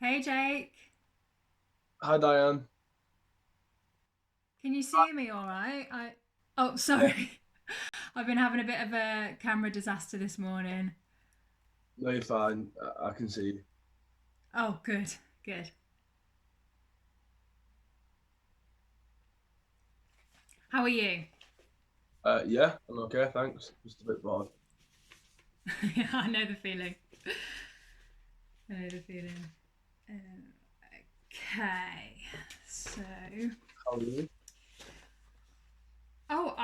Hey Jake, Hi Diane. can you see me all right? Oh, Yeah, sorry. I've been having a bit of a camera disaster this morning. no, you're fine. I can see you. Oh, good. Good. How are you? Yeah, I'm okay, thanks. Just a bit bored. Yeah, I know the feeling. I know the feeling. Um, okay. So, How are you? oh,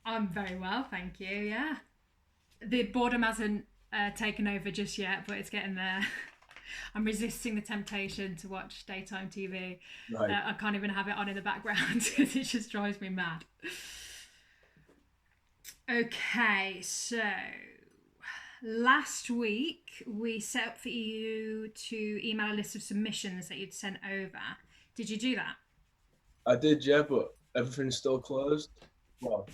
I'm very well, thank you. Yeah. The boredom hasn't taken over just yet, but it's getting there. I'm resisting the temptation to watch daytime TV. Right. I can't even have it on in the background because it just drives me mad. Okay, so last week we set up for you to email a list of submissions that you'd sent over. Did you do that? I did, yeah, but everything's still closed. Well,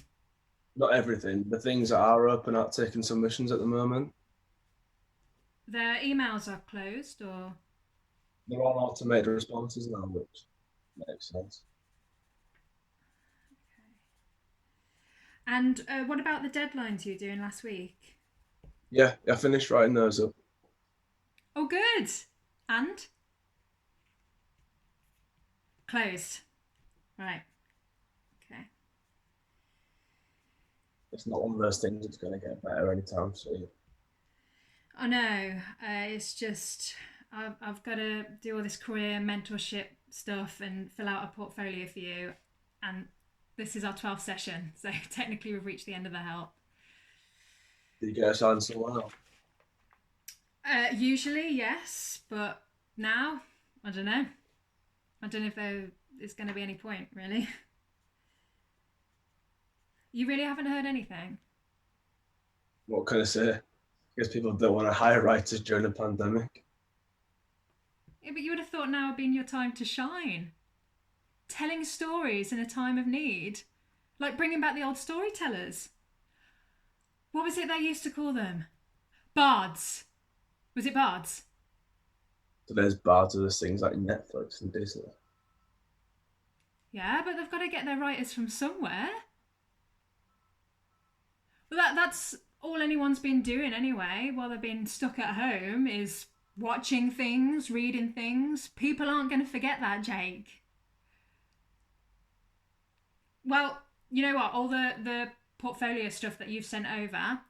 not everything. The things that are open aren't taking submissions at the moment. The emails are closed, or They're all automated responses now, which makes sense. and what about the deadlines you were doing last week? Yeah, I finished writing those up. Oh, good. And closed. Right. Okay. It's not one of those things that's going to get better anytime soon. I know. It's just I've got to do all this career mentorship stuff and fill out a portfolio for you, and this is our 12th session, so technically we've reached the end of the help. Did you get assigned someone else? Usually, yes, but now I don't know. I don't know if there is going to be any point, really. You really haven't heard anything? What can I say? I guess people don't want to hire writers during a pandemic. Yeah, but you would have thought now would been your time to shine. Telling stories in a time of need, like bringing back the old storytellers. What was it they used to call them? Bards. Was it bards? So there's bars, there's things like Netflix and Disney. Yeah, but they've got to get their writers from somewhere. Well, that's all anyone's been doing anyway while they've been stuck at home is watching things, reading things. People aren't going to forget that, Jake. Well, you know what? All the portfolio stuff that you've sent over,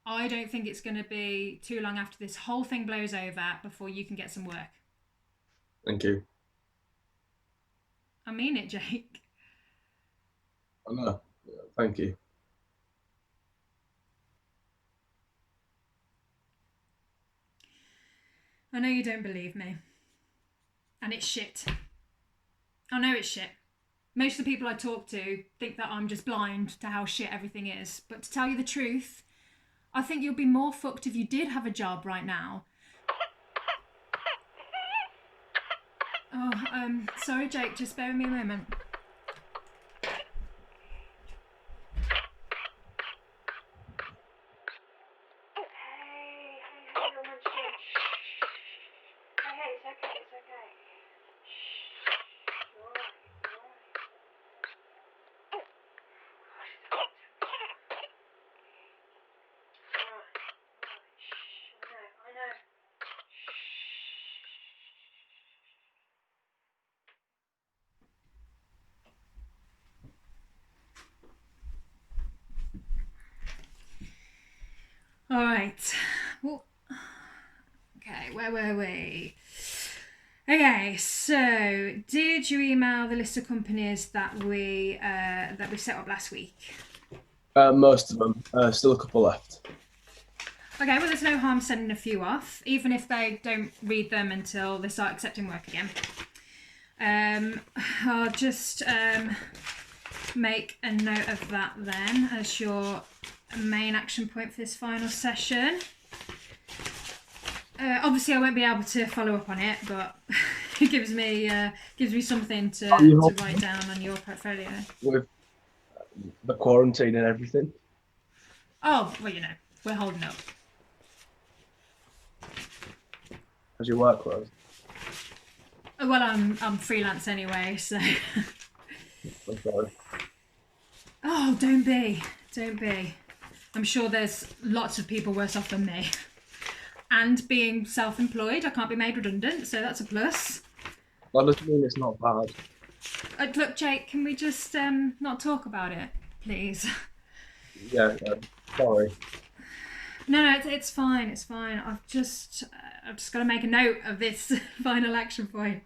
I don't think it's going to be too long after this whole thing blows over before you can get some work. Thank you. I mean it, Jake. I know. Yeah, thank you. I know you don't believe me. And it's shit. I know it's shit. Most of the people I talk to think that I'm just blind to how shit everything is. But to tell you the truth, I think you'd be more fucked if you did have a job right now. Oh, sorry, Jake, just bear with me a moment. Hey, you're munching. Hey, it's okay, it's okay. You're alright, you're alright. I know. All right. Well, okay, where were we? Okay, so did you email the list of companies that we set up last week? Most of them. Still a couple left. Okay, well, there's no harm sending a few off, even if they don't read them until they start accepting work again. I'll just make a note of that then as your main action point for this final session. Obviously, I won't be able to follow up on it, but it gives me something How are you to write holding down on your portfolio. with the quarantine and everything? Oh, well, we're holding up. How's your workload? Well, I'm freelance anyway, so. I'm sorry. Oh, don't be. I'm sure there's lots of people worse off than me. And being self-employed, I can't be made redundant, so that's a plus. That doesn't mean it's not bad. Look, Jake, can we just not talk about it, please? Yeah, sorry. No, it's fine. I've just got to make a note of this final action point.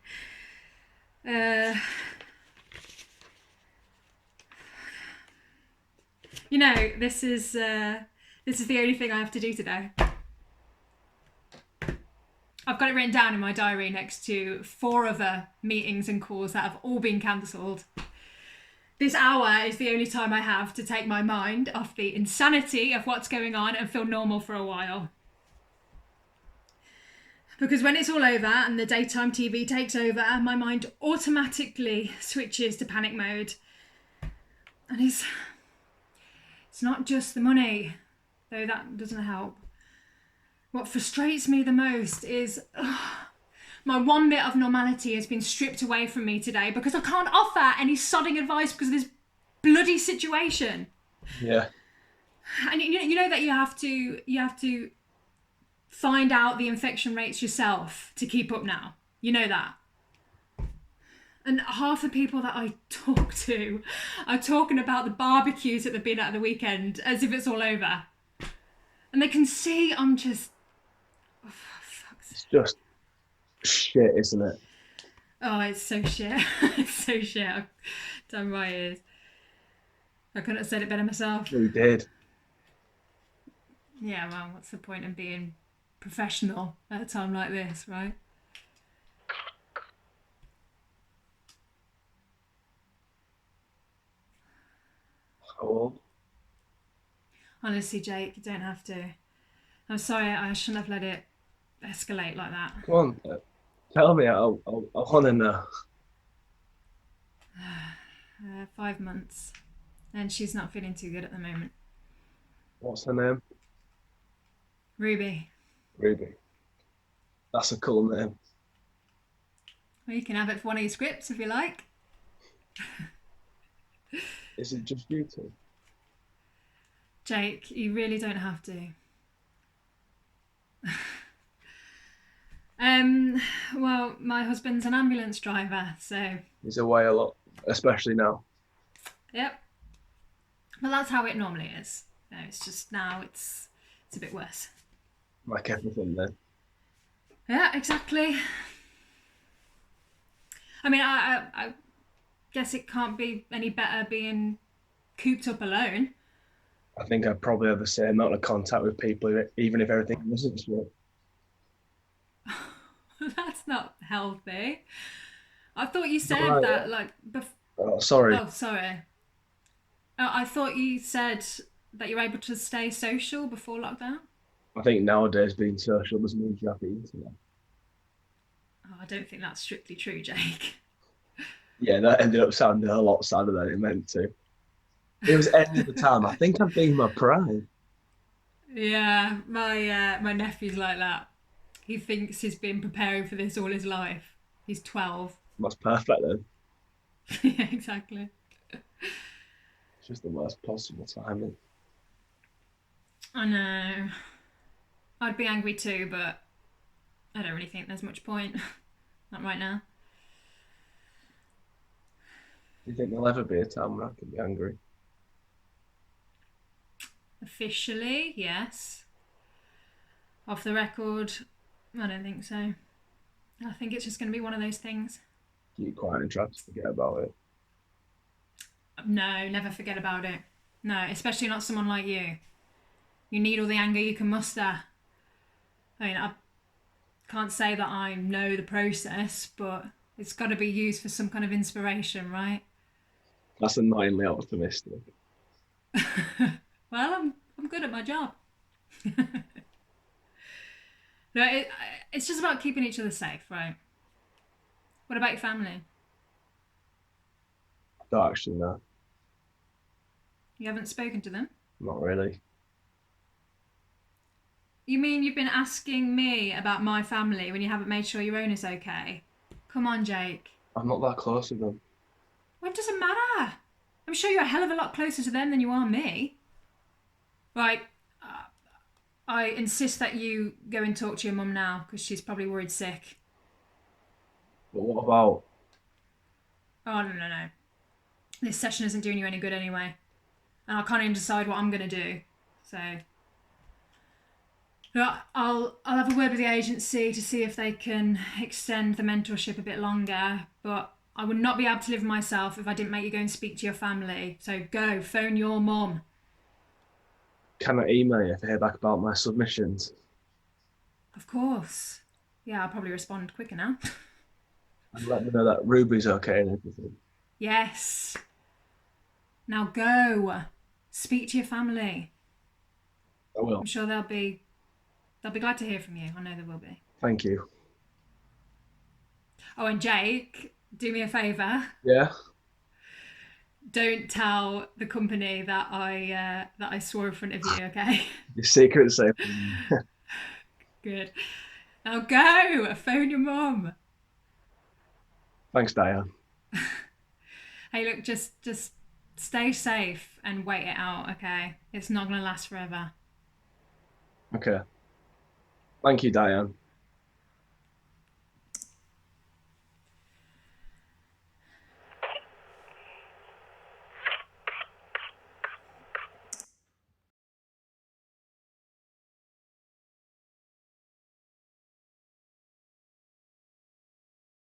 You know, this is the only thing I have to do today. I've got it written down in my diary next to 4 other meetings and calls that have all been cancelled. This hour is the only time I have to take my mind off the insanity of what's going on and feel normal for a while. Because when it's all over and the daytime TV takes over, my mind automatically switches to panic mode. And it's not just the money, though that doesn't help. What frustrates me the most is my one bit of normality has been stripped away from me today because I can't offer any sodding advice because of this bloody situation. Yeah. And you know that you have to find out the infection rates yourself to keep up now. You know that. And half the people that I talk to are talking about the barbecues that they've been at the weekend as if it's all over. And they can see I'm just... Oh, fuck's... It's just shit, isn't it? Oh, it's so shit. It's so shit. Damn right it is. I couldn't have said it better myself. We did. Yeah, well, what's the point in being professional at a time like this, right? How old? Honestly, Jake, you don't have to. I'm sorry, I shouldn't have let it escalate like that. Come on, tell me. I want to know. 5 months. And she's not feeling too good at the moment. What's her name? Ruby. Ruby. That's a cool name. Well, you can have it for one of your scripts if you like. Is it just you two? Jake, you really don't have to. Well, my husband's an ambulance driver, so... He's away a lot, especially now. Yep. Well, that's how it normally is. No, it's just now it's a bit worse. Like everything then. Yeah, exactly. I mean, I guess it can't be any better being cooped up alone. I think I'd probably have the same amount of contact with people, even if everything wasn't true. That's not healthy. I thought you said Right. that, like... Oh, sorry. Oh, sorry. I thought you said that you're able to stay social before lockdown. I think nowadays being social doesn't mean you have the internet. Oh, I don't think that's strictly true, Jake. Yeah, that ended up sounding a lot sadder than it meant to. It was end of the time. I think I'm being my pride. Yeah, my nephew's like that. He thinks he's been preparing for this all his life. He's 12. That's perfect then. Yeah, exactly. It's just the worst possible timing. I know. I'd be angry too, but I don't really think there's much point. Not right now. Do you think there'll ever be a time when I can be angry? Officially, yes. Off the record, I don't think so. I think it's just going to be one of those things. Keep quiet and try to forget about it. No, never forget about it. No, especially not someone like you. You need all the anger you can muster. I mean, I can't say that I know the process, but it's got to be used for some kind of inspiration, right? That's annoyingly optimistic. Well, I'm good at my job. No, it's just about keeping each other safe, right? What about your family? I don't actually know. You haven't spoken to them? Not really. You mean you've been asking me about my family when you haven't made sure your own is okay? Come on, Jake. I'm not that close with them. Well, it doesn't matter. I'm sure you're a hell of a lot closer to them than you are me. Right. I insist that you go and talk to your mum now because she's probably worried sick. But what about? Oh, no. This session isn't doing you any good anyway. And I can't even decide what I'm going to do. So, I'll have a word with the agency to see if they can extend the mentorship a bit longer. But I would not be able to live myself if I didn't make you go and speak to your family. So go, phone your mum. Can I email you if I hear back about my submissions? Of course. Yeah, I'll probably respond quicker now. And let me know that Ruby's okay and everything. Yes. Now go. Speak to your family. I will. I'm sure they'll be glad to hear from you. I know they will be. Thank you. Oh, and Jake, do me a favour. Yeah? Don't tell the company that I swore in front of you, okay? Your secret's safe. Good. Now go. Phone your mum. Thanks, Diane. Hey, look, just stay safe and wait it out, okay? It's not going to last forever. Okay. Thank you, Diane.